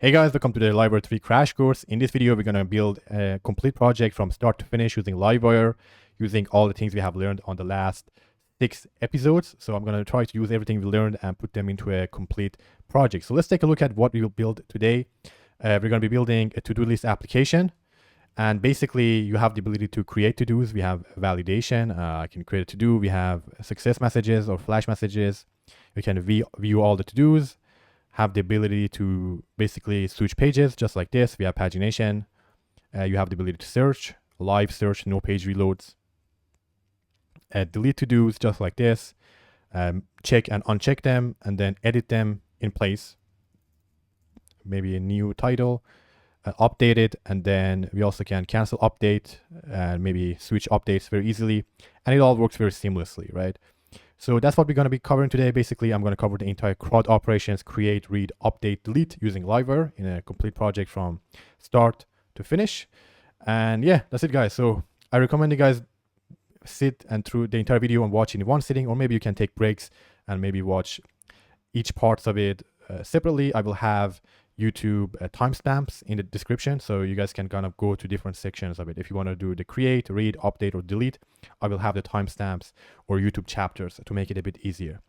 Hey guys, welcome to the Livewire 3 crash course. In this video, we're going to build a complete project from start to finish using Livewire, using all the things we have learned on the last 6 episodes. So I'm going to try to use everything we learned and put them into a complete project. So let's take a look at what we will build today. We're going to be building a to-do list application. And basically, you have the ability to create to-dos. We have validation. I can create a to-do. We have success messages or flash messages. We can view all the to-dos. Have the ability to basically switch pages just like this. We have pagination. You have the ability to search, live search, no page reloads. Delete to-dos just like this. Check and uncheck them and then edit them in place. Maybe a new title. Update it, and then we also can cancel update and maybe switch updates very easily, and it all works very seamlessly, right? So that's what we're going to be covering today. Basically, I'm going to cover the entire Crud operations, create, read, update, delete using Livewire in a complete project from start to finish. And yeah, that's it, guys. So I recommend you guys sit and through the entire video and watch in one sitting, or maybe you can take breaks and maybe watch each parts of it separately. I will have YouTube timestamps in the description, so you guys can kind of go to different sections of it. If you want to do the create, read, update, or delete, I will have the timestamps or YouTube chapters to make it a bit easier.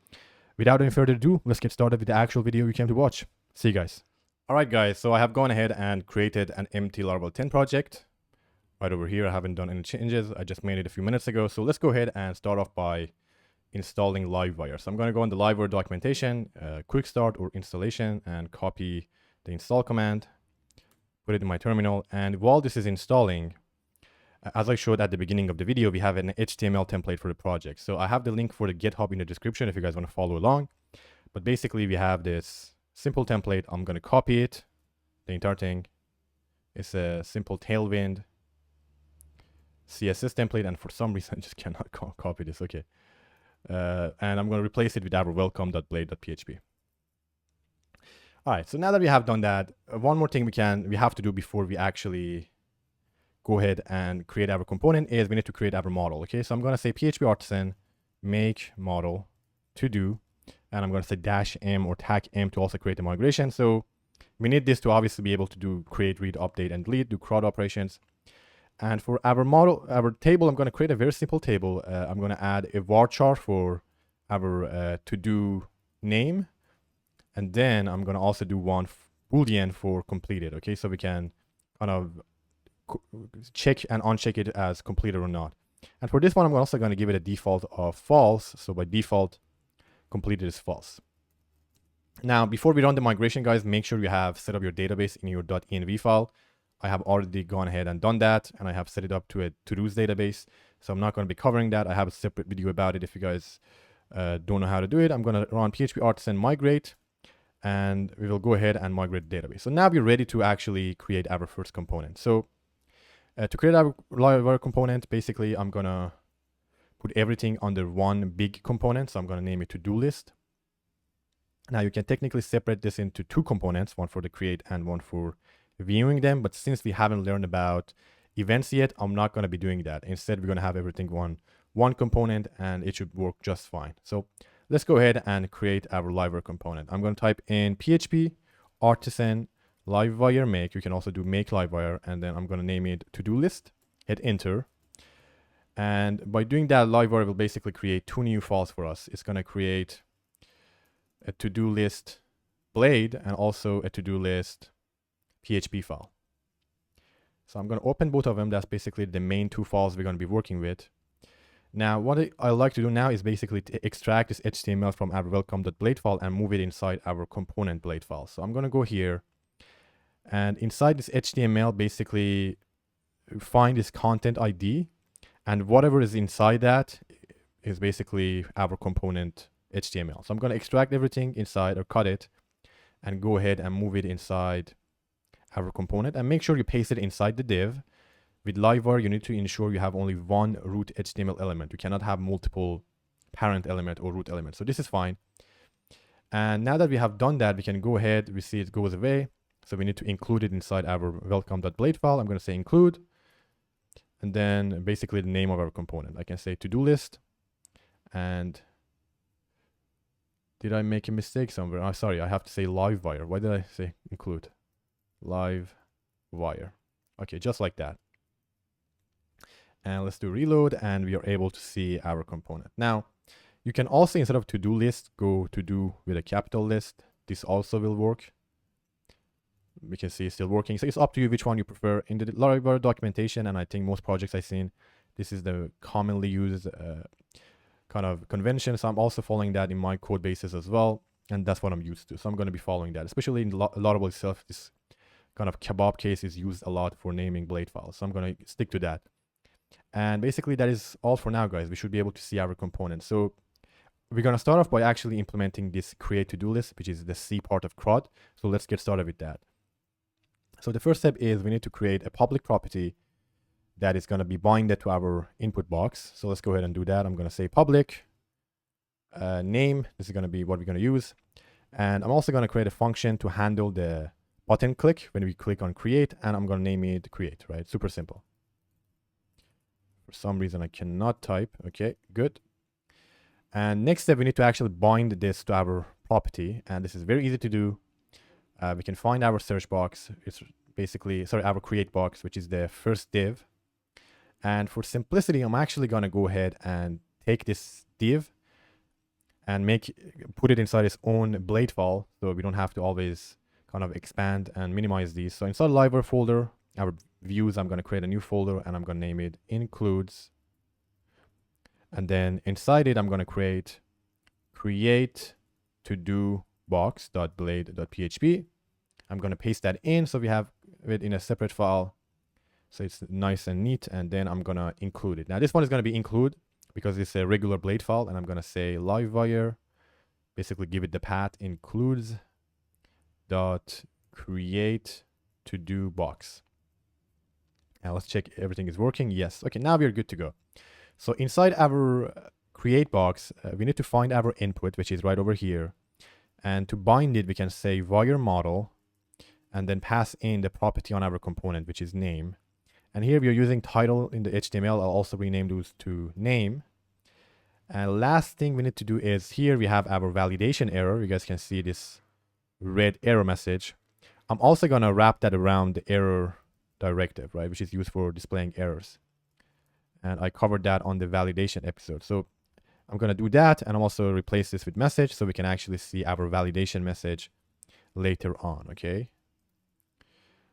Without any further ado, let's get started with the actual video you came to watch. See you guys. All right, guys, so I have gone ahead and created an empty Laravel 10 project. Right over here, I haven't done any changes. I just made it a few minutes ago. So let's go ahead and start off by installing Livewire. So I'm going to go in the Livewire documentation, quick start or installation, and copy the install command, put it in my terminal. And while this is installing, as I showed at the beginning of the video, we have an HTML template for the project. So I have the link for the GitHub in the description if you guys want to follow along. But basically we have this simple template. I'm going to copy it, the entire thing. It's a simple Tailwind CSS template, and for some reason I just cannot copy this. Okay. And I'm going to replace it with our welcome.blade.php. All right, so now that we have done that, one more thing we have to do before we actually go ahead and create our component is we need to create our model. Okay, so I'm going to say PHP artisan make model to do, and I'm going to say -m or tag m to also create the migration. So we need this to obviously be able to do create, read, update, and delete, do CRUD operations. And for our model, our table, I'm going to create a very simple table. I'm going to add a varchar for our to-do name. And then I'm going to also do one Boolean for completed. Okay, so we can kind of check and uncheck it as completed or not. And for this one, I'm also going to give it a default of false. So by default, completed is false. Now, before we run the migration, guys, make sure you have set up your database in your .env file. I have already gone ahead and done that, and I have set it up to a to-dos database. So I'm not going to be covering that. I have a separate video about it if you guys don't know how to do it. I'm going to run PHP artisan migrate, and we will go ahead and migrate the database. So now we're ready to actually create our first component. So to create our Livewire component, basically I'm going to put everything under one big component. So I'm going to name it to-do list. Now you can technically separate this into two components, one for the create and one for viewing them, but since we haven't learned about events yet, I'm not going to be doing that. Instead, we're going to have everything one component, and it should work just fine. So let's go ahead and create our Livewire component. I'm going to type in PHP artisan Livewire make. You can also do make Livewire, and then I'm going to name it to-do list. Hit enter. And by doing that, Livewire will basically create two new files for us. It's going to create a to-do list blade and also a to-do list PHP file. So I'm going to open both of them. That's basically the main two files we're going to be working with. Now, what I like to do now is basically to extract this HTML from our welcome.blade file and move it inside our component blade file. So I'm going to go here, and inside this HTML, basically find this content ID, and whatever is inside that is basically our component HTML. So I'm going to extract everything inside, or cut it, and go ahead and move it inside our component, and make sure you paste it inside the div. With Livewire, you need to ensure you have only one root HTML element. You cannot have multiple parent element or root element. So this is fine. And now that we have done that, we can go ahead. We see it goes away. So we need to include it inside our welcome.blade file. I'm going to say include, and then basically the name of our component. I can say to-do list. And did I make a mistake somewhere? Oh, sorry, I have to say Livewire. Why did I say include? Livewire. Okay, just like that. And let's do reload, and we are able to see our component. Now, you can also, instead of to-do list, go to do with a capital list. This also will work. We can see it's still working. So it's up to you which one you prefer. In the Laravel documentation, and I think most projects I've seen, this is the commonly used kind of convention. So I'm also following that in my code bases as well. And that's what I'm used to. So I'm going to be following that, especially in Laravel itself. This kind of kebab case is used a lot for naming blade files. So I'm going to stick to that. And basically that is all for now, guys. We should be able to see our components. So we're going to start off by actually implementing this create to-do list, which is the C part of Crud. So let's get started with that. So the first step is we need to create a public property that is going to be binded to our input box. So let's go ahead and do that. I'm going to say public name. This is going to be what we're going to use. And I'm also going to create a function to handle the button click when we click on create, and I'm going to name it create, right? Super simple. For some reason I cannot type. Okay, good. And next step, we need to actually bind this to our property, and this is very easy to do. We can find our search box. It's basically, sorry, our create box, which is the first div. And for simplicity, I'm actually going to go ahead and take this div and put it inside its own blade file, so we don't have to always kind of expand and minimize these. So inside Livewire folder, our views, I'm going to create a new folder, and I'm going to name it includes. And then inside it, I'm going to create to do box.blade.php. I'm going to paste that in, so we have it in a separate file, so it's nice and neat. And then I'm going to include it. Now this one is going to be include because it's a regular blade file, and I'm going to say Livewire, basically give it the path includes dot create to do box. Now let's check everything is working. Yes. Okay, now we're good to go. So inside our create box, we need to find our input, which is right over here. And to bind it, we can say wire model, and then pass in the property on our component, which is name. And here we are using title in the HTML. I'll also rename those to name. And last thing we need to do is here we have our validation error. You guys can see this red error message. I'm also going to wrap that around the error directive, right, which is used for displaying errors. And I covered that on the validation episode. So I'm going to do that, and I'll also replace this with message so we can actually see our validation message later on, okay?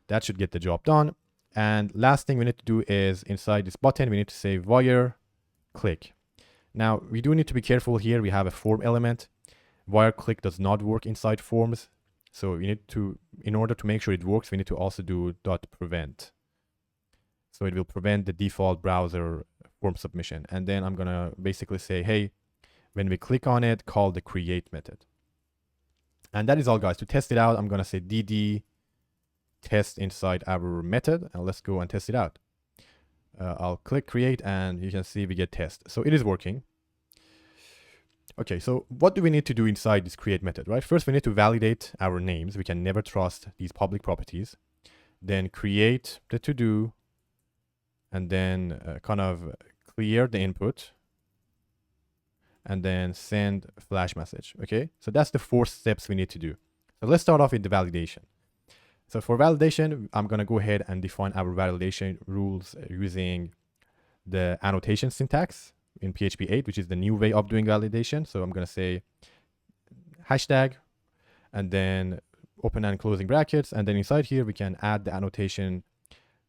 That should get the job done. And last thing we need to do is inside this button, we need to say wire click. Now, we do need to be careful here. We have a form element. Wire click does not work inside forms. So we need to, in order to make sure it works, we need to also do .prevent. So it will prevent the default browser form submission. And then I'm going to basically say, hey, when we click on it, call the create method. And that is all, guys. To test it out, I'm going to say dd test inside our method, and let's go and test it out. I'll click create, and you can see we get test. So it is working. Okay, so what do we need to do inside this create method, right? First, we need to validate our names. We can never trust these public properties. Then create the to-do, and then kind of clear the input, and then send a flash message, okay? So that's the 4 steps we need to do. So let's start off with the validation. So for validation, I'm going to go ahead and define our validation rules using the annotation syntax in PHP 8, which is the new way of doing validation. So I'm going to say hashtag, and then open and closing brackets. And then inside here, we can add the annotation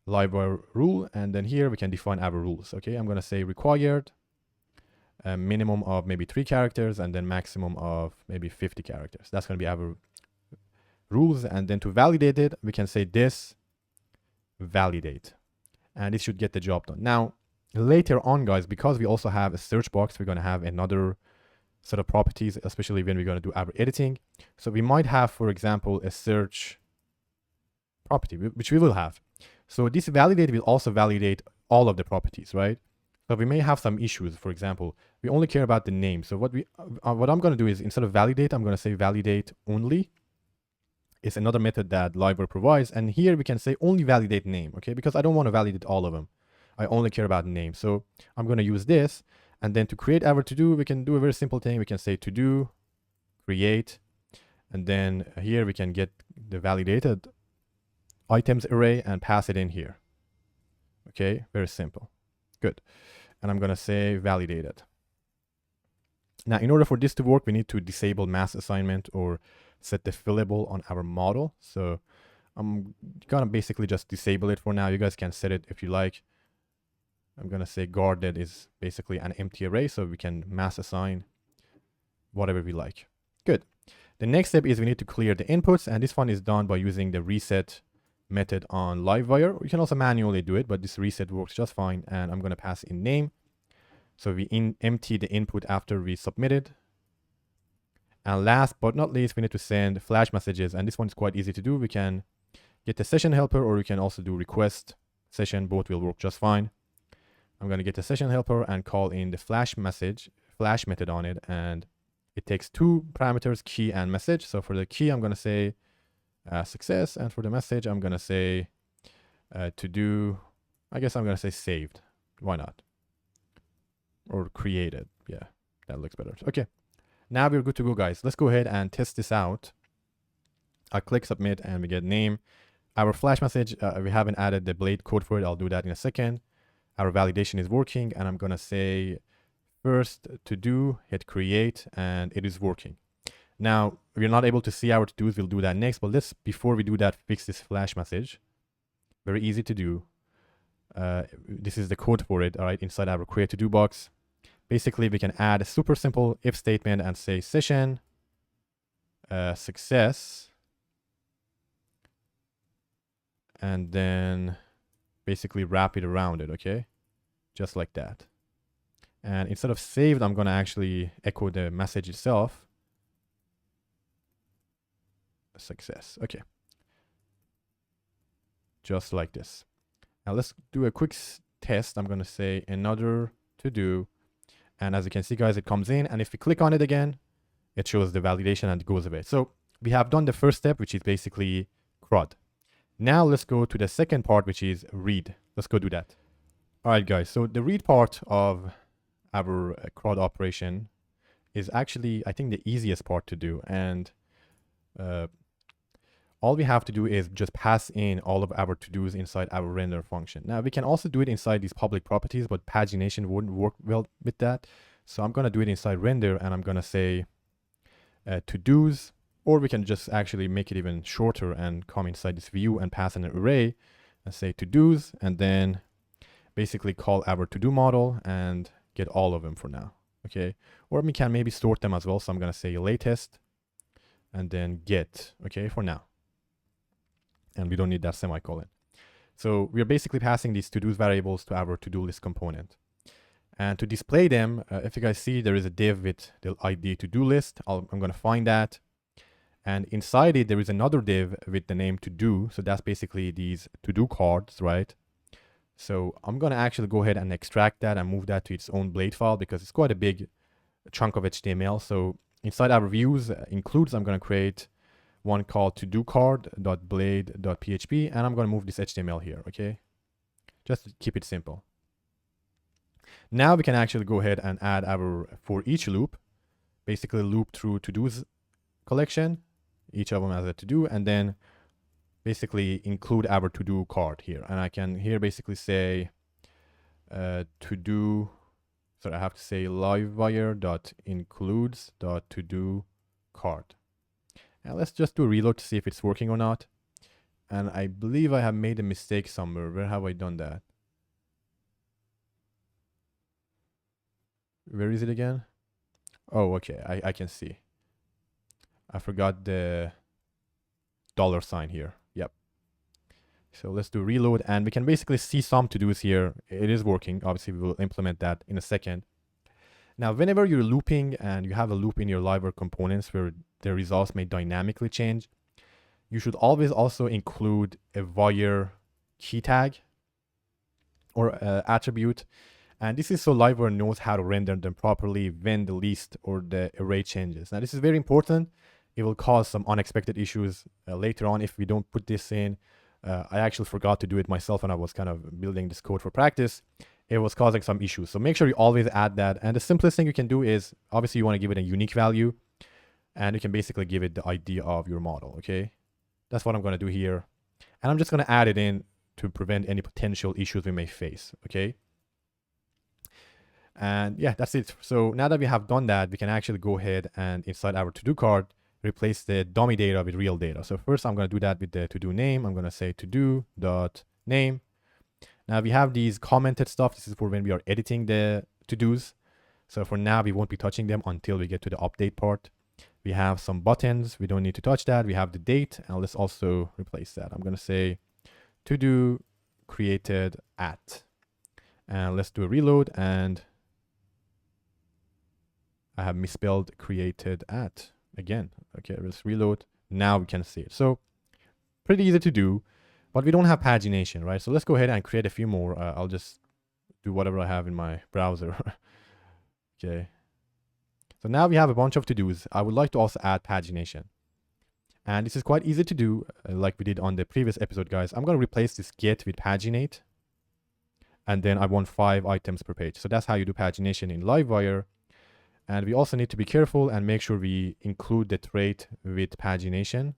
Livewire rule. And then here we can define our rules. Okay, I'm going to say required, a minimum of maybe 3 characters, and then maximum of maybe 50 characters. That's going to be our rules. And then to validate it, we can say this validate, and it should get the job done. Now, later on, guys, because we also have a search box, we're going to have another set of properties, especially when we're going to do our editing. So we might have, for example, a search property, which we will have. So this validate will also validate all of the properties, right? So we may have some issues. For example, we only care about the name. So what I'm going to do is, instead of validate, I'm going to say validate only. It's another method that Livewire provides. And here we can say only validate name, okay? Because I don't want to validate all of them. I only care about name. So I'm going to use this. And then to create our to-do, we can do a very simple thing. We can say to-do, create. And then here we can get the validated items array and pass it in here. Okay, very simple. Good. And I'm going to say validated. Now, in order for this to work, we need to disable mass assignment or set the fillable on our model. So I'm going to basically just disable it for now. You guys can set it if you like. I'm going to say guarded is basically an empty array, so we can mass assign whatever we like. Good. The next step is we need to clear the inputs, and this one is done by using the reset method on Livewire. You can also manually do it, but this reset works just fine, and I'm going to pass in name. So we empty the input after we submit it. And last but not least, we need to send flash messages, and this one is quite easy to do. We can get the session helper, or we can also do request session. Both will work just fine. I'm going to get the session helper and call in the flash method on it, and it takes two parameters, key and message. So for the key, I'm going to say success, and for the message, I'm going to say to do, I guess I'm going to say saved. Why not? Or created. Yeah, that looks better. Okay, now we're good to go, guys. Let's go ahead and test this out. I click submit and we get name. Our flash message, we haven't added the blade code for it. I'll do that in a second. Our validation is working, and I'm going to say first to do, hit create, and it is working. Now, we're not able to see our to-dos. We'll do that next, but let's, before we do that, fix this flash message. Very easy to do. This is the code for it, all right, inside our create to-do box. Basically, we can add a super simple if statement and say session success, and then basically wrap it around it, okay? Just like that. And instead of saved, I'm going to actually echo the message itself. Success, okay. Just like this. Now let's do a quick test. I'm going to say another to do. And as you can see, guys, it comes in. And if we click on it again, it shows the validation and it goes away. So we have done the first step, which is basically Crud. Now let's go to the second part, which is read. Let's go do that. All right, guys. So the read part of our Crud operation is actually, I think, the easiest part to do. And all we have to do is just pass in all of our to-dos inside our render function. Now we can also do it inside these public properties, but pagination wouldn't work well with that. So I'm going to do it inside render, and I'm going to say to-dos. Or we can just actually make it even shorter and come inside this view and pass in an array and say to-dos, and then basically call our to-do model and get all of them for now, okay? Or we can maybe sort them as well. So I'm going to say latest and then get, okay, for now. And we don't need that semicolon. So we're basically passing these to-dos variables to our to-do list component. And to display them, if you guys see, there is a div with the ID to-do list. I'm going to find that. And inside it, there is another div with the name to do. So that's basically these to-do cards, right? So I'm going to actually go ahead and extract that and move that to its own blade file because it's quite a big chunk of HTML. So inside our views includes, I'm going to create one called to-do card.blade.php, and I'm going to move this HTML here, okay? Just to keep it simple. Now we can actually go ahead and add our for each loop, basically loop through to-dos collection. Each of them has a to-do, and then basically include our to-do card here. And I can here basically say to-do, so I have to say livewire.includes.to-do card. And let's just do a reload to see if it's working or not. And I believe I have made a mistake somewhere. Where have I done that? Where is it again? Oh, okay, I can see. I forgot the $sign here. Yep. So let's do reload, and we can basically see some to-dos here. It is working. Obviously, we will implement that in a second. Now, whenever you're looping and you have a loop in your Livewire components where the results may dynamically change, you should always also include a wire key tag or attribute. And this is so Livewire knows how to render them properly when the list or the array changes. Now, this is very important. It will cause some unexpected issues later on if we don't put this in. I actually forgot to do it myself when I was kind of building this code for practice. It was causing some issues. So make sure you always add that. And the simplest thing you can do is, obviously you want to give it a unique value, and you can basically give it the ID of your model, okay? That's what I'm going to do here. And I'm just going to add it in to prevent any potential issues we may face, okay? And yeah, that's it. So now that we have done that, we can actually go ahead and inside our to-do card, replace the dummy data with real data. So first I'm going to do that with the to-do name. I'm going to say to-do.name. Now we have these commented stuff. This is for when we are editing the to-dos. So for now, we won't be touching them until we get to the update part. We have some buttons. We don't need to touch that. We have the date, and let's also replace that. I'm going to say to-do created at. And let's do a reload, and I have misspelled created at again. Okay, let's reload. Now we can see it. So pretty easy to do, but we don't have pagination, right? So let's go ahead and create a few more. I'll just do whatever I have in my browser. Okay. So now we have a bunch of to-dos. I would like to also add pagination. And this is quite easy to do, like we did on the previous episode, guys. I'm going to replace this get with paginate. And then I want 5 items per page. So that's how you do pagination in Livewire. And we also need to be careful and make sure we include the trait with pagination.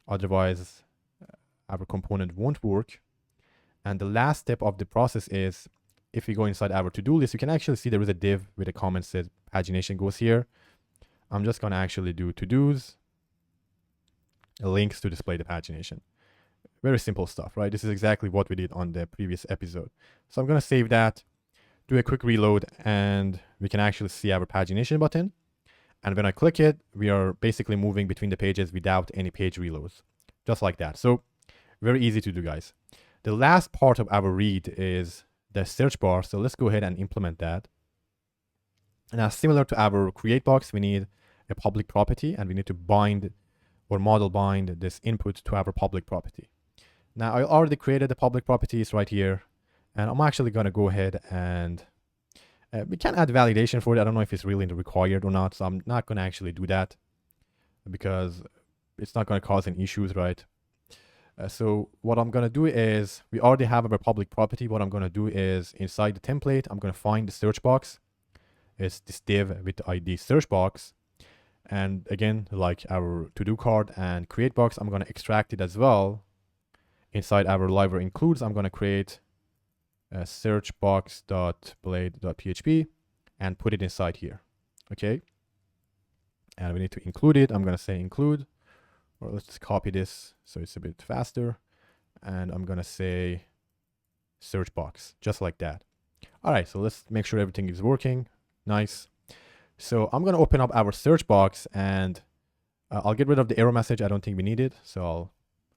Otherwise, our component won't work. And the last step of the process is, if we go inside our to-do list, you can actually see there is a div with a comment says pagination goes here. I'm just going to actually do to-dos, links to display the pagination. Very simple stuff, right? This is exactly what we did on the previous episode. So I'm going to save that, do a quick reload, and we can actually see our pagination button. And when I click it, we are basically moving between the pages without any page reloads, just like that. So very easy to do, guys. The last part of our read is the search bar. So let's go ahead and implement that. Now, similar to our create box, we need a public property, and we need to bind or model bind this input to our public property. Now, I already created the public properties right here, and I'm actually going to go ahead and we can add validation for it. I don't know if it's really required or not, so I'm not going to actually do that because it's not going to cause any issues, right? So what I'm going to do is, we already have our public property. What I'm going to do is, inside the template, I'm going to find the search box. It's this div with the ID search box. And again, like our to-do card and create box, I'm going to extract it as well. Inside our Livewire includes, I'm going to create a search box.blade.php and put it inside here. Okay. And we need to include it. I'm going to say include. Or let's just copy this so it's a bit faster. And I'm going to say search box, just like that. All right, so let's make sure everything is working. Nice. So I'm going to open up our search box, and I'll get rid of the error message. I don't think we need it. So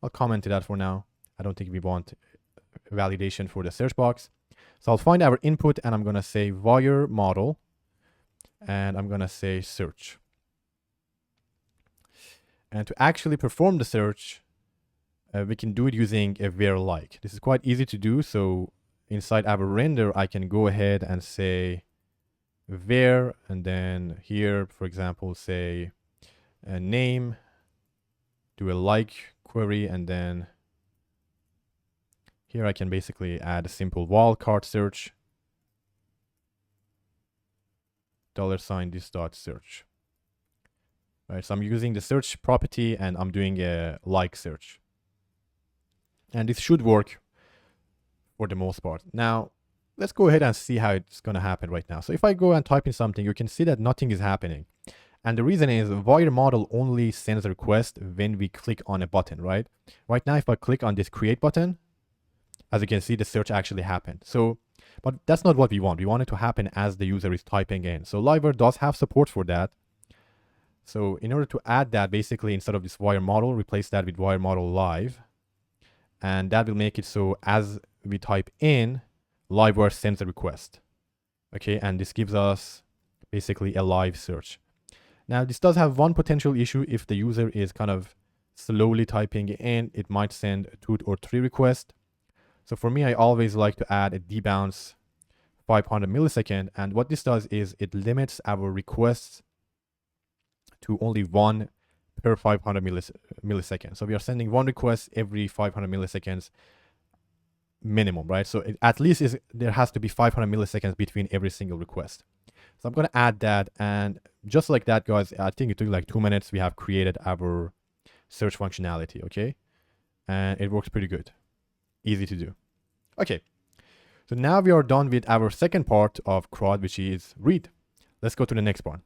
I'll comment to that for now. I don't think we want validation for the search box. So I'll find our input, and I'm going to say wire model, and I'm going to say search. And to actually perform the search, we can do it using a where like. This is quite easy to do. So inside our render, I can go ahead and say where, and then here, for example, say a name, do a like query, and then here I can basically add a simple wildcard search, $this.search. Right, so I'm using the search property, and I'm doing a like search. And this should work for the most part. Now, let's go ahead and see how it's going to happen right now. So if I go and type in something, you can see that nothing is happening. And the reason is wire model only sends a request when we click on a button, right? Right now, if I click on this create button, as you can see, the search actually happened. So, but that's not what we want. We want it to happen as the user is typing in. So Livewire does have support for that. So in order to add that, basically, instead of this wire model, replace that with wire model live. And that will make it so as we type in, Livewire sends a request. Okay, and this gives us basically a live search. Now, this does have one potential issue. If the user is kind of slowly typing in, it might send 2 or 3 requests. So for me, I always like to add a debounce 500 millisecond. And what this does is it limits our requests to only 1 per 500 milliseconds. So we are sending 1 request every 500 milliseconds minimum, right? So at least there has to be 500 milliseconds between every single request. So I'm going to add that, and just like that, guys, I think it took like 2 minutes. We have created our search functionality, okay? and it works pretty good. Easy to do. Okay, so now we are done with our second part of Crud, which is read. Let's go to the next part.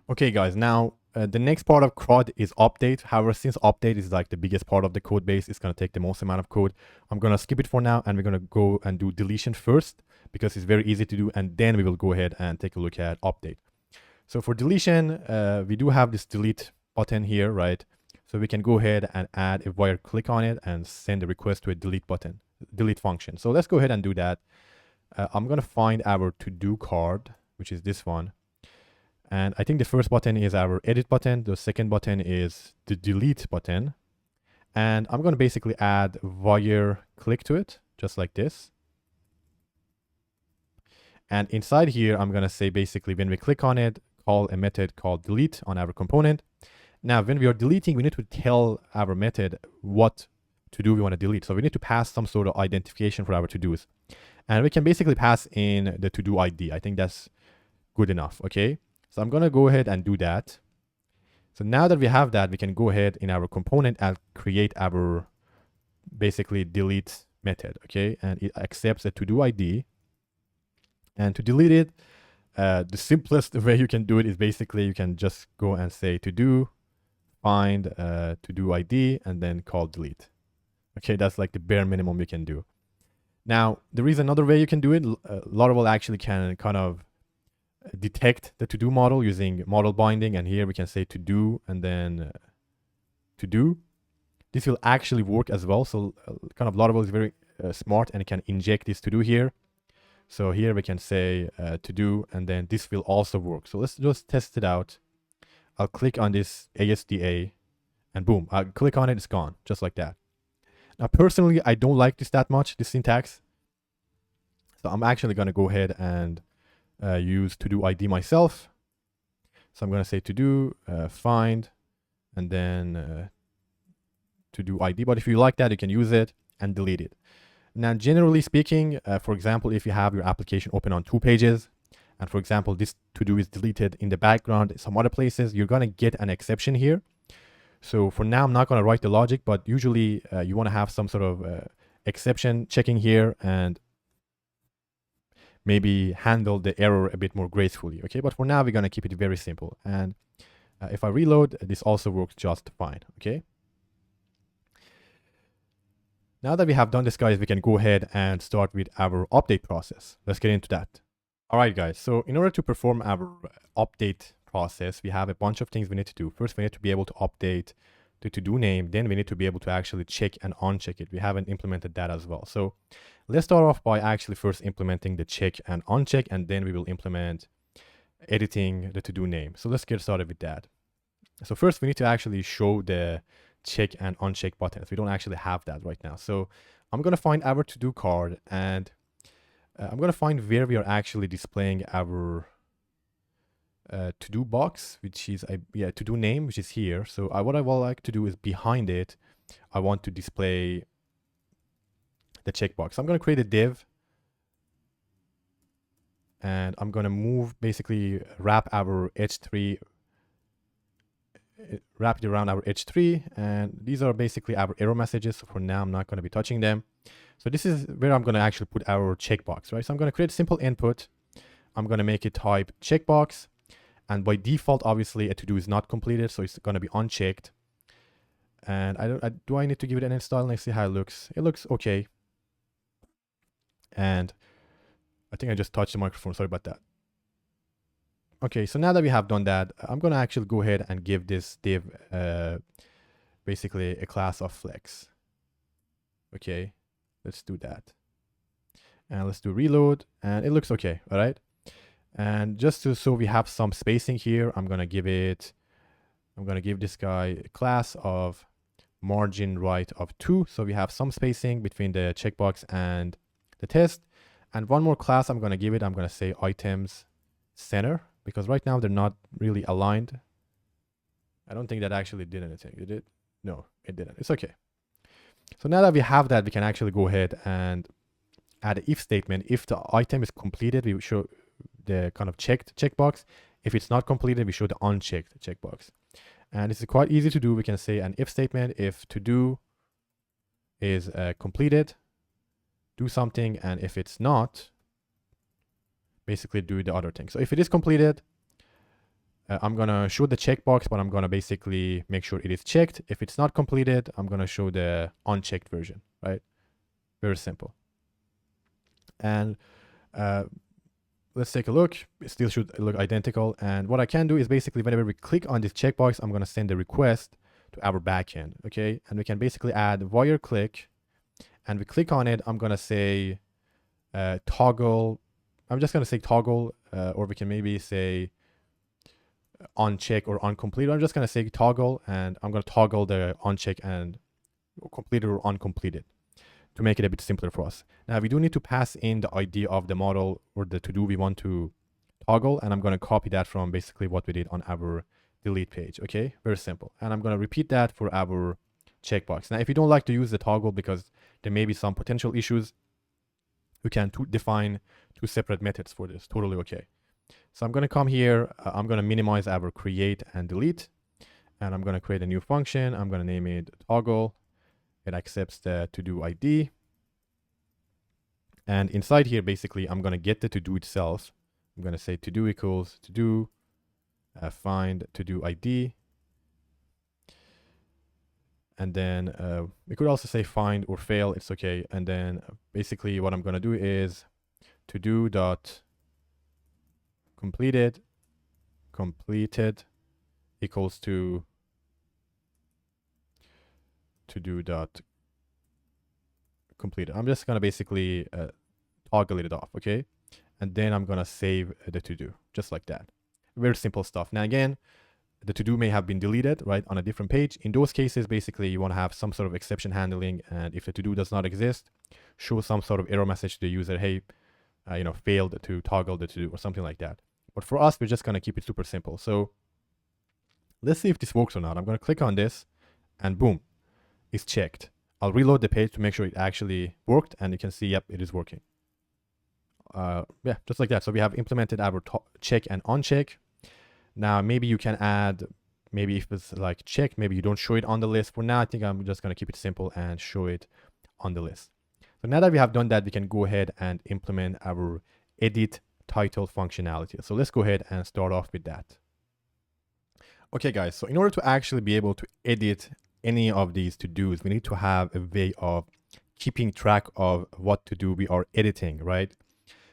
Okay guys, now the next part of Crud is update. However, since update is like the biggest part of the code base, it's going to take the most amount of code. I'm going to skip it for now, and we're going to go and do deletion first because it's very easy to do, and then we will go ahead and take a look at update. So for deletion, we do have this delete button here, right? So we can go ahead and add a wire click on it and send a request to a delete button, delete function. So let's go ahead and do that. I'm going to find our to-do card, which is this one. And I think the first button is our edit button. The second button is the delete button. And I'm going to basically add wire click to it, just like this. And inside here, I'm going to say basically when we click on it, call a method called delete on our component. Now, when we are deleting, we need to tell our method what to do we want to delete. So we need to pass some sort of identification for our to-dos. And we can basically pass in the to-do ID. I think that's good enough, okay? So I'm going to go ahead and do that. So now that we have that, we can go ahead in our component and create our basically delete method, okay? And it accepts a to-do ID. And to delete it, the simplest way you can do it is basically you can just go and say to-do, find to-do ID, and then call delete. Okay, that's like the bare minimum you can do. Now, there is another way you can do it. Laravel actually can kind of detect the to-do model using model binding, and here we can say to-do and then to-do. This will actually work as well. So kind of Laravel is very smart, and it can inject this to-do here. So here we can say to-do, and then this will also work. So let's just test it out. I'll click on this ASDA, and boom, I'll click on it, it's gone, just like that. Now, personally, I don't like this that much, this syntax. So I'm actually going to go ahead and use to-do ID myself. So I'm going to say to-do, find, and then to-do ID. But if you like that, you can use it and delete it. Now, generally speaking, for example, if you have your application open on 2 pages, and for example, this to-do is deleted in the background, some other places, you're going to get an exception here. So for now, I'm not going to write the logic, but usually you want to have some sort of exception checking here and maybe handle the error a bit more gracefully, okay? But for now, we're going to keep it very simple. And if I reload, this also works just fine, okay? Now that we have done this, guys, we can go ahead and start with our update process. Let's get into that. All right, guys. So in order to perform our update process, we have a bunch of things we need to do. First, we need to be able to update the to-do name. Then we need to be able to actually check and uncheck it. We haven't implemented that as well. So let's start off by actually first implementing the check and uncheck, and then we will implement editing the to-do name. So let's get started with that. So first, we need to actually show the check and uncheck buttons. We don't actually have that right now. So I'm going to find our to-do card, and I'm going to find where we are actually displaying our to-do box, which is a to-do name, which is here. So what I would like to do is behind it, I want to display the checkbox. I'm going to create a div, and I'm going to move, basically wrap our H3, wrap it around our H3, and these are basically our error messages. So for now, I'm not going to be touching them. So this is where I'm going to actually put our checkbox, right? So I'm going to create a simple input. I'm going to make it type checkbox, and by default, obviously, a to-do is not completed, so it's going to be unchecked. And do I need to give it an install? Let's see how it looks. It looks okay. And I think I just touched the microphone. Sorry about that. Okay, so now that we have done that, I'm going to actually go ahead and give this div basically a class of flex. Okay, let's do that. And let's do reload, and it looks okay, all right? And just so we have some spacing here, I'm going to give this guy a class of margin right of 2. So we have some spacing between the checkbox and the test. And one more class I'm going to give it, I'm going to say items center, because right now they're not really aligned. I don't think that actually did anything. Did it? No, it didn't. It's okay. So now that we have that, we can actually go ahead and add an if statement. If the item is completed, we show the kind of checked checkbox. If it's not completed, we show the unchecked checkbox. And this is quite easy to do. We can say an if statement if to do is completed, do something, and if it's not, basically do the other thing. So if it is completed, I'm gonna show the checkbox, but I'm gonna basically make sure it is checked. If it's not completed, I'm gonna show the unchecked version, right? Very simple. And let's take a look. It still should look identical. And what I can do is basically whenever we click on this checkbox, I'm gonna send a request to our backend, okay? And we can basically add wire click, and we click on it. I'm gonna say toggle. I'm just gonna say toggle, or we can maybe say uncheck or uncompleted. I'm just gonna say toggle, and I'm gonna toggle the uncheck and completed or uncompleted to make it a bit simpler for us. Now we do need to pass in the ID of the model or the to-do we want to toggle, and I'm gonna copy that from basically what we did on our delete page, okay? Very simple. And I'm gonna repeat that for our checkbox. Now if you don't like to use the toggle because there may be some potential issues, you can define two separate methods for this, totally okay. So I'm gonna come here, I'm gonna minimize our create and delete, and I'm gonna create a new function. I'm gonna name it toggle. It accepts the to-do ID. And inside here, basically, I'm gonna get the to-do itself. I'm gonna say to-do equals to-do, find to-do ID. And then we could also say find or fail, it's okay. And then basically what I'm gonna do is to-do dot completed equals to to-do dot completed. I'm just gonna basically toggle it off, okay? And then I'm gonna save the to-do, just like that. Very simple stuff. Now again, the to-do may have been deleted, right, on a different page. In those cases, basically you wanna have some sort of exception handling, and if the to-do does not exist, show some sort of error message to the user, hey, failed to toggle the to-do or something like that. But for us, we're just gonna keep it super simple. So let's see if this works or not. I'm gonna click on this, and boom, it's checked. I'll reload the page to make sure it actually worked, and you can see, yep, it is working. Yeah, just like that. So we have implemented our check and uncheck. Now maybe you can add, maybe if it's like check, maybe you don't show it on the list. For now, I think I'm just gonna keep it simple and show it on the list. So now that we have done that, we can go ahead and implement our edit title functionality. So let's go ahead and start off with that. Okay guys, so in order to actually be able to edit any of these to-dos, we need to have a way of keeping track of what to-do we are editing, right?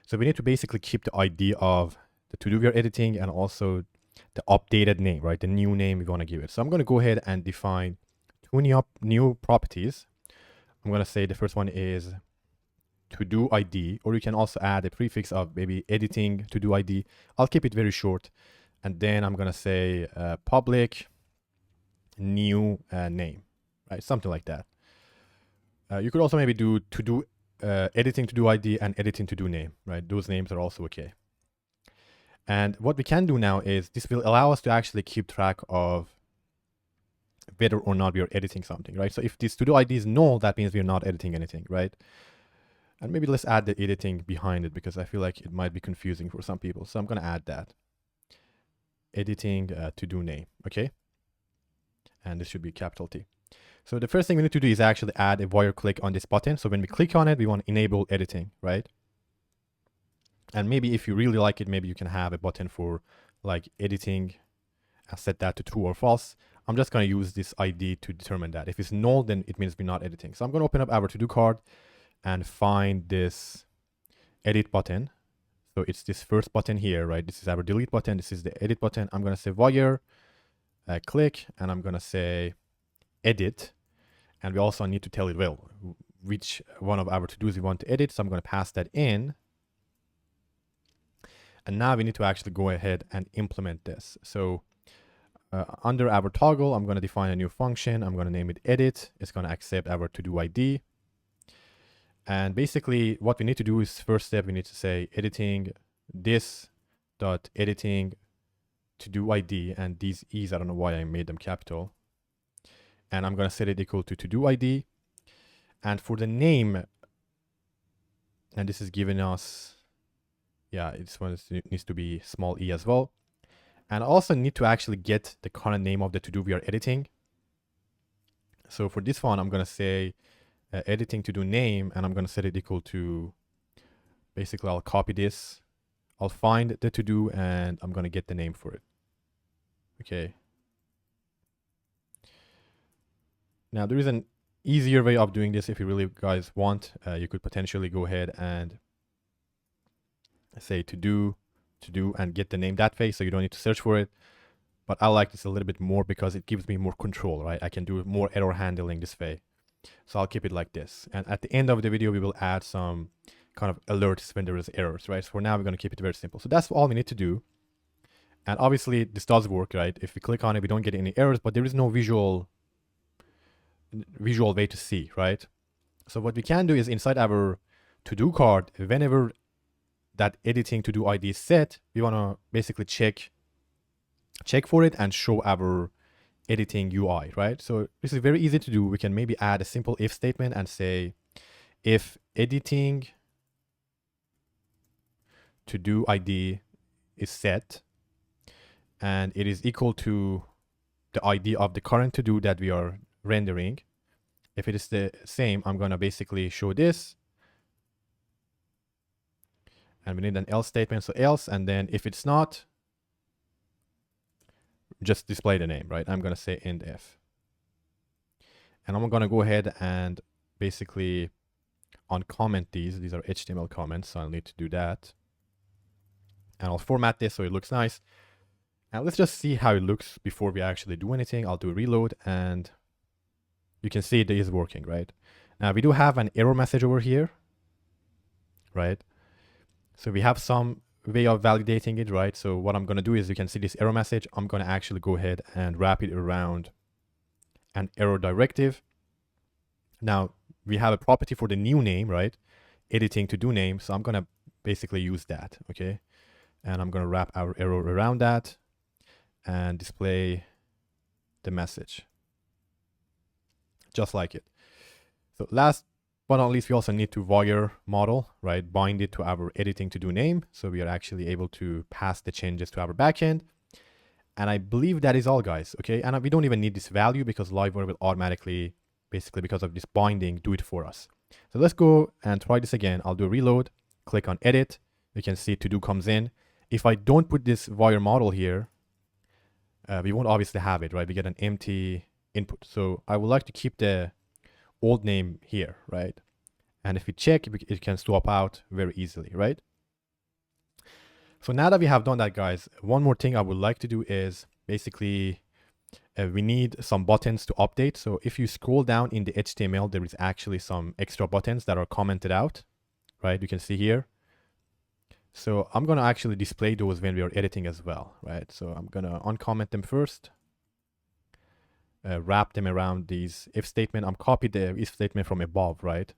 So we need to basically keep the ID of the to-do we are editing and also the updated name, right? The new name we want to give it. So I'm going to go ahead and define two new properties. I'm going to say the first one is to-do ID, or you can also add a prefix of maybe editing to-do ID. I'll keep it very short. And then I'm going to say public new name, right? Something like that. You could also maybe do to-do editing to-do ID and editing to-do name, right? Those names are also okay. And what we can do now is this will allow us to actually keep track of whether or not we are editing something, right? So if this to-do ID is null, that means we are not editing anything, right? And maybe let's add the editing behind it because I feel like it might be confusing for some people. So I'm going to add that. Editing to-do name, okay? And this should be capital T. So the first thing we need to do is actually add a wire click on this button. So when we click on it, we want to enable editing, right? And maybe if you really like it, maybe you can have a button for like editing and set that to true or false. I'm just going to use this ID to determine that. If it's null, then it means we're not editing. So I'm going to open up our to-do card and find this edit button. So it's this first button here, right? This is our delete button. This is the edit button. I'm going to say wire click, and I'm going to say edit. And we also need to tell it, well, which one of our to-dos we want to edit. So I'm going to pass that in. And now we need to actually go ahead and implement this. So under our toggle, I'm going to define a new function. I'm going to name it edit. It's going to accept our to-do ID. And basically what we need to do is first step, we need to say editing this dot editing to-do ID. And these E's, I don't know why I made them capital. And I'm going to set it equal to to-do ID. And for the name, and this is giving us, yeah, this one needs to be small e as well. And I also need to actually get the current name of the to-do we are editing. So for this one, I'm going to say editing to-do name, and I'm going to set it equal to, basically I'll copy this. I'll find the to-do and I'm going to get the name for it. Okay. Now there is an easier way of doing this. If you really guys want, you could potentially go ahead and say to do and get the name that way, so you don't need to search for it. But I like this a little bit more because it gives me more control, right? I can do more error handling this way. So I'll keep it like this. And at the end of the video, we will add some kind of alerts when there is errors, right? So for now, we're going to keep it very simple. So that's all we need to do. And obviously this does work, right? If we click on it, we don't get any errors, but there is no visual way to see, right? So what we can do is inside our to-do card, whenever that editing to-do ID is set, we want to basically check for it and show our editing UI, right? So this is very easy to do. We can maybe add a simple if statement and say if editing to-do ID is set and it is equal to the ID of the current to-do that we are rendering. If it is the same, I'm going to basically show this. And we need an else statement, so else, and then if it's not, just display the name, right? I'm going to say end if. And I'm going to go ahead and basically uncomment these. These are HTML comments, so I'll need to do that. And I'll format this so it looks nice. And let's just see how it looks before we actually do anything. I'll do a reload and you can see it is working, right? Now we do have an error message over here, right? So we have some way of validating it, right? So what I'm going to do is you can see this error message. I'm going to actually go ahead and wrap it around an error directive. Now we have a property for the new name, right? Editing to do name. So I'm going to basically use that, okay? And I'm going to wrap our error around that and display the message just like it. So last but not least, we also need to wire model, right? Bind it to our editing to do name. So we are actually able to pass the changes to our backend. And I believe that is all, guys. Okay. And we don't even need this value because Livewire will automatically, basically because of this binding, do it for us. So let's go and try this again. I'll do a reload, click on edit. You can see to do comes in. If I don't put this wire model here, we won't obviously have it, right? We get an empty input. So I would like to keep the old name here, right? And if we check, it can swap out very easily, right? So now that we have done that, guys, one more thing I would like to do is basically we need some buttons to update. So if you scroll down in the HTML, there is actually some extra buttons that are commented out, right? You can see here. So I'm going to actually display those when we are editing as well, right? So I'm going to uncomment them first. Wrap them around these if statement. I'm copied the if statement from above, right?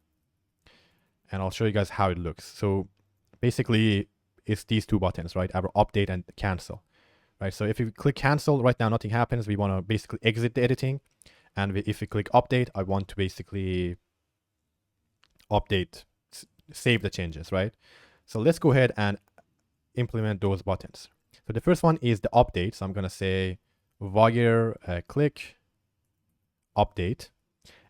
And I'll show you guys how it looks. So basically it's these two buttons, right? Our update and cancel, right? So if you click cancel right now, nothing happens. We want to basically exit the editing. And if we click update, I want to basically update, save the changes, right? So let's go ahead and implement those buttons. So the first one is the update. So I'm going to say wire click update.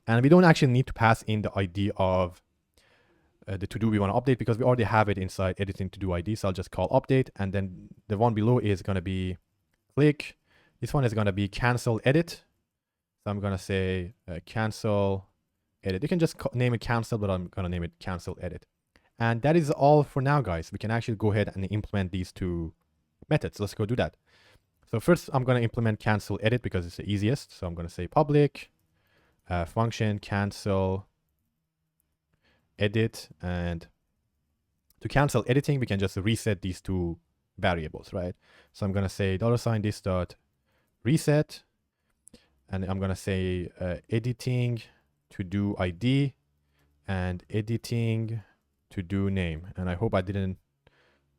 And we don't actually need to pass in the ID of the to-do we want to update because we already have it inside editing to-do ID. So I'll just call update. And then the one below is going to be click. This one is going to be cancel edit. So I'm going to say cancel edit. You can just name it cancel, but I'm going to name it cancel edit. And that is all for now, guys. We can actually go ahead and implement these two methods. Let's go do that. So first, I'm going to implement cancel edit because it's the easiest. So I'm going to say public function cancel edit. And to cancel editing, we can just reset these two variables, right? So I'm going to say $this dot reset. And I'm going to say editing to do ID and editing to do name. And I hope I didn't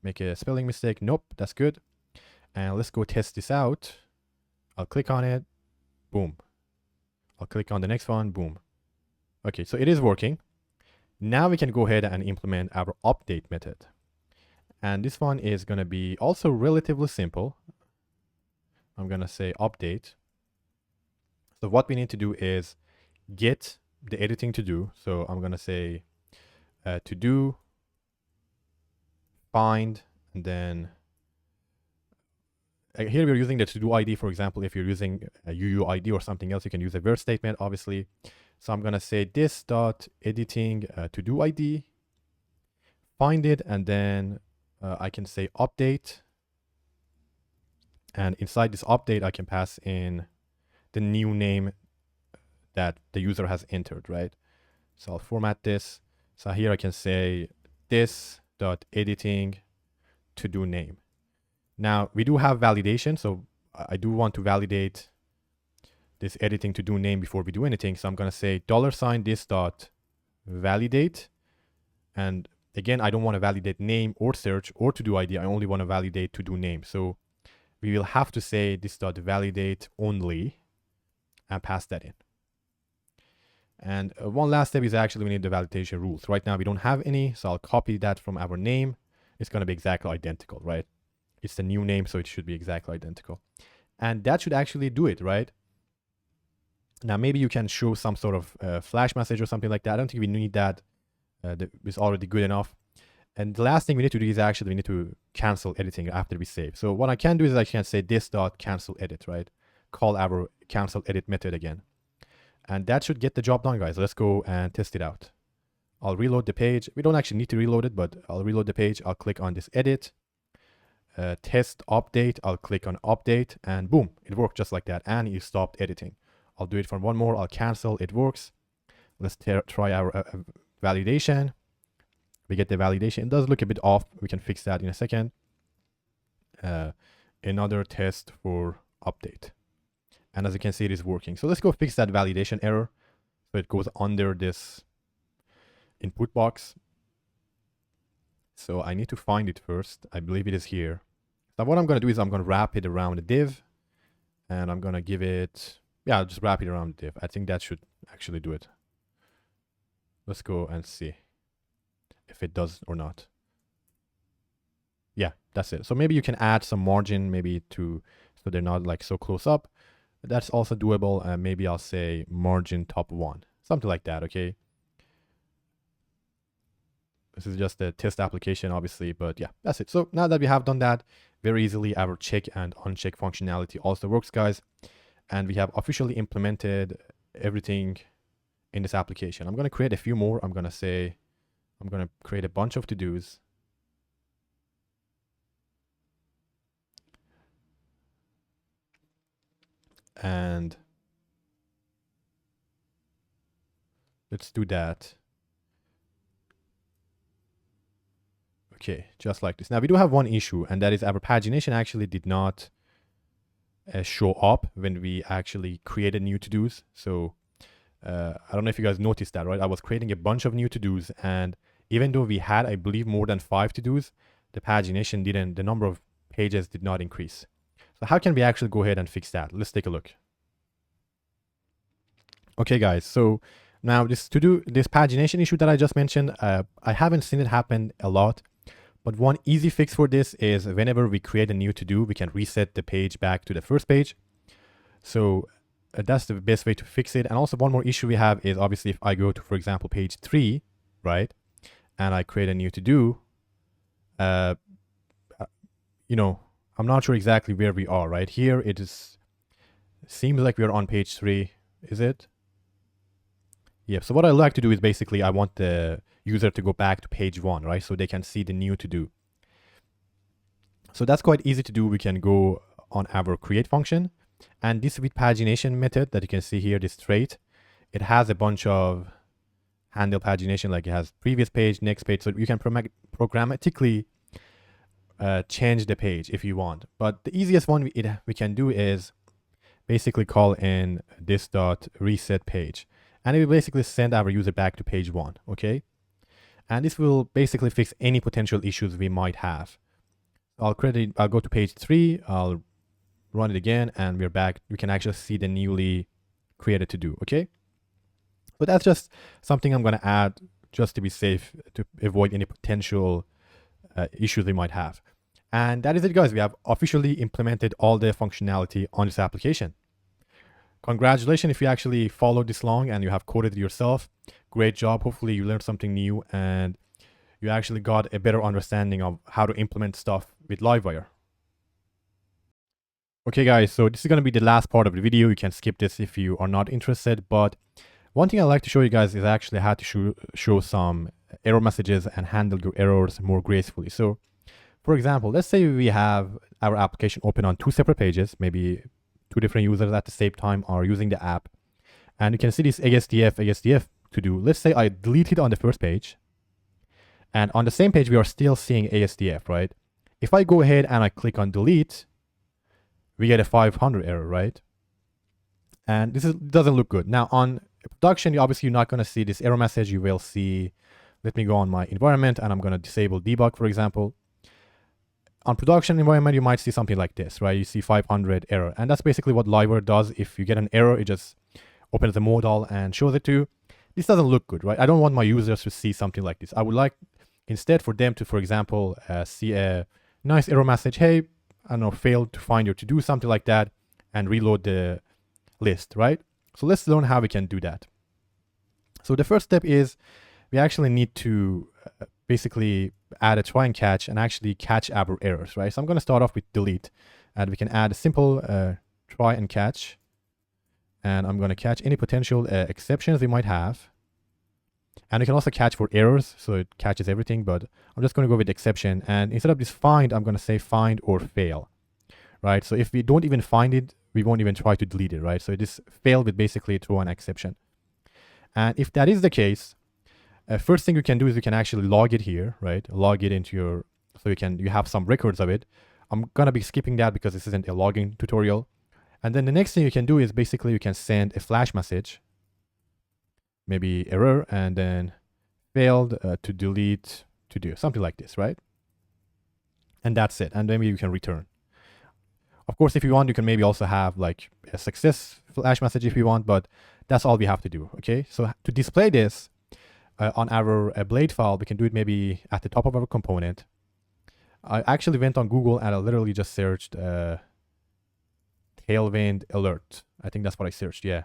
make a spelling mistake. Nope, that's good. And let's go test this out. I'll click on it. Boom. I'll click on the next one. Boom. Okay, so it is working. Now we can go ahead and implement our update method. And this one is going to be also relatively simple. I'm going to say update. So what we need to do is get the editing to do. So I'm going to say to do, find, and then here we're using the to do ID. For example, if you're using a UUID or something else, you can use a where statement, obviously. So I'm going to say this dot editing to do ID, find it, and then I can say update. And inside this update, I can pass in the new name that the user has entered, right? So I'll format this. So here I can say this dot editing to do name. Now we do have validation, so I do want to validate this editing to do name before we do anything. So I'm going to say $ this dot validate. And again, I don't want to validate name or search or to do ID. I only want to validate to do name. So we will have to say this dot validate only and pass that in. And one last step is actually we need the validation rules. Right now we don't have any, so I'll copy that from our name. It's going to be exactly identical, right? It's the new name, so it should be exactly identical. And that should actually do it, right? Now maybe you can show some sort of flash message or something like that. I don't think we need that. It's already good enough. And the last thing we need to do is actually we need to cancel editing after we save. So what I can do is I can say this dot cancel edit, right? Call our cancel edit method again. And that should get the job done, guys. Let's go and test it out. I'll reload the page. We don't actually need to reload it, but I'll reload the page. I'll click on this edit, test update. I'll click on update and boom, it worked just like that. And it stopped editing. I'll do it for one more. I'll cancel. It works. Let's try our validation. We get the validation. It does look a bit off. We can fix that in a second. Another test for update. And as you can see, it is working. So let's go fix that validation error. So it goes under this input box. So I need to find it first. I believe it is here. So what I'm going to do is I'm going to wrap it around the div. And I'm going to give it, yeah, I'll just wrap it around the div. I think that should actually do it. Let's go and see if it does or not. Yeah, that's it. So maybe you can add some margin maybe to, so they're not like so close up. That's also doable. Maybe I'll say margin top 1, something like that. Okay. This is just a test application, obviously, but yeah, that's it. So now that we have done that very easily, our check and uncheck functionality also works, guys. And we have officially implemented everything in this application. I'm going to create a few more. I'm going to create a bunch of to-dos. And let's do that. Okay, just like this. Now we do have one issue, and that is our pagination actually did not show up when we actually created new to-dos. So I don't know if you guys noticed that, right? I was creating a bunch of new to-dos, and even though we had, I believe, more than 5 to-dos, the pagination didn't, the number of pages did not increase. So how can we actually go ahead and fix that? Let's take a look. Okay, guys. So now this pagination issue that I just mentioned, I haven't seen it happen a lot, but one easy fix for this is whenever we create a new to-do, we can reset the page back to the first page. So that's the best way to fix it. And also one more issue we have is obviously if I go to, for example, page 3, right? And I create a new to-do, you know, I'm not sure exactly where we are, right? Here it seems like we're on page 3, is it? Yeah, so what I like to do is basically I want the user to go back to page 1, right? So they can see the new to-do. So that's quite easy to do. We can go on our create function, and this with pagination method that you can see here, this trait, it has a bunch of handle pagination, like it has previous page, next page. So you can programmatically change the page if you want. But the easiest one we can do is basically call in this dot reset page. And it will basically send our user back to page 1, okay? And this will basically fix any potential issues we might have. I'll go to page 3, I'll run it again, and we're back. We can actually see the newly created to do, okay? But that's just something I'm gonna add just to be safe, to avoid any potential issues we might have. And that is it, guys. We have officially implemented all the functionality on this application. Congratulations if you actually followed this long and you have coded it yourself. Great job. Hopefully you learned something new and you actually got a better understanding of how to implement stuff with Livewire. Okay guys, so this is going to be the last part of the video. You can skip this if you are not interested, but one thing I'd like to show you guys is actually how to show some error messages and handle your errors more gracefully. So for example, let's say we have our application open on two separate pages, maybe two different users at the same time are using the app, and you can see this ASDF to do. Let's say I delete it on the first page, and on the same page we are still seeing ASDF, right? If I go ahead and I click on delete, we get a 500 error, right? And this doesn't look good. Now on production, you're not going to see this error message. You will see, let me go on my environment and I'm going to disable debug, for example. On production environment, you might see something like this, right? You see 500 error. And that's basically what Livewire does. If you get an error, it just opens the modal and shows it to you. This doesn't look good, right? I don't want my users to see something like this. I would like instead for them to, for example, see a nice error message. Hey, I don't know, failed to find your to-do, something like that, and reload the list, right? So let's learn how we can do that. So the first step is we actually need to basically add a try and catch and actually catch our errors, right? So I'm going to start off with delete, and we can add a simple try and catch, and I'm going to catch any potential exceptions we might have. And you can also catch for errors, so it catches everything, but I'm just going to go with exception. And instead of this find, I'm going to say find or fail, right? So if we don't even find it, we won't even try to delete it, right? So this fail would basically throw an exception. And if that is the case, first thing you can do is you can actually log it here, right? Log it into your, so you have some records of it. I'm going to be skipping that because this isn't a logging tutorial. And then the next thing you can do is basically you can send a flash message, maybe error, and then failed to delete to do something like this, right? And that's it. And then you can return. Of course, if you want, you can maybe also have like a success flash message if you want, but that's all we have to do. Okay. So to display this on our blade file, we can do it maybe at the top of our component. I actually went on Google and I literally just searched Tailwind alert. I think that's what I searched. Yeah.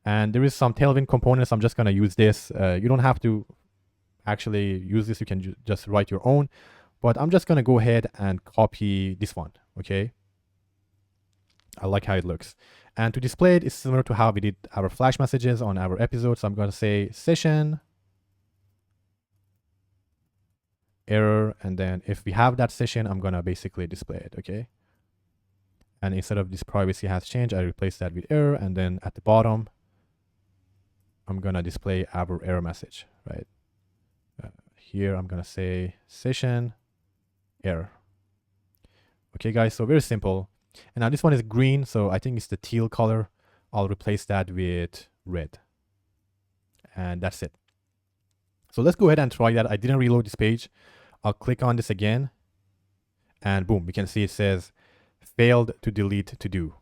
And there is some Tailwind components. I'm just going to use this. You don't have to actually use this. You can just write your own, but I'm just going to go ahead and copy this one. Okay. I like how it looks. And to display it is similar to how we did our flash messages on our episodes. So I'm going to say session error. And then if we have that session, I'm going to basically display it. Okay. And instead of this privacy has changed, I replace that with error. And then at the bottom, I'm going to display our error message, right? Here, I'm going to say session error. Okay, guys, so very simple. And now this one is green, so I think it's the teal color. I'll replace that with red. And that's it. So let's go ahead and try that. I didn't reload this page. I'll click on this again. And boom, we can see it says failed to delete to do.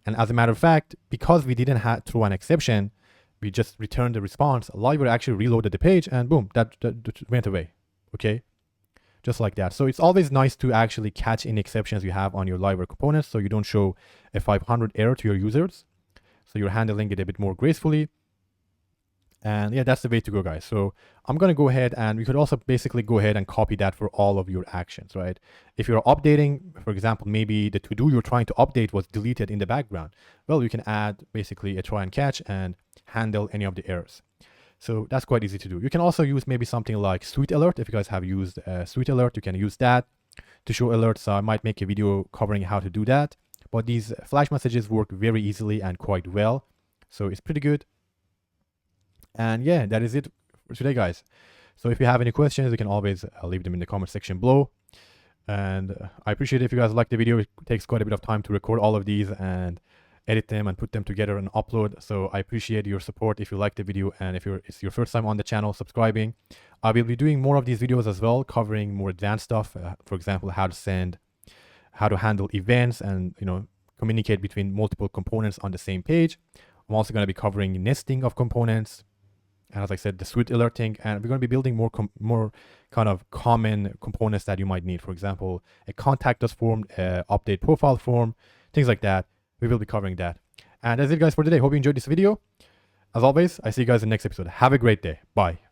And as a matter of fact, because we didn't throw an exception, we just returned the response. Livewire actually reloaded the page and boom, that went away. Okay. Just like that. So it's always nice to actually catch any exceptions you have on your Livewire components so you don't show a 500 error to your users. So you're handling it a bit more gracefully. And yeah, that's the way to go, guys. So I'm going to go ahead and we could also basically go ahead and copy that for all of your actions, right? If you're updating, for example, maybe the to-do you're trying to update was deleted in the background. Well, you can add basically a try and catch and handle any of the errors. So that's quite easy to do. You can also use maybe something like Suite Alert. If you guys have used Suite Alert, you can use that to show alerts. So I might make a video covering how to do that. But these flash messages work very easily and quite well. So it's pretty good. And yeah, that is it for today, guys. So if you have any questions, you can always leave them in the comment section below. And I appreciate it if you guys like the video. It takes quite a bit of time to record all of these and edit them and put them together and upload. So I appreciate your support if you like the video, and if it's your first time on the channel, subscribing. I will be doing more of these videos as well, covering more advanced stuff. For example, how to handle events and communicate between multiple components on the same page. I'm also going to be covering nesting of components and as I said, the suite alerting, and we're going to be building more kind of common components that you might need. For example, a contact us form, update profile form, things like that. We will be covering that. And that's it, guys, for today. Hope you enjoyed this video. As always, I see you guys in the next episode. Have a great day. Bye.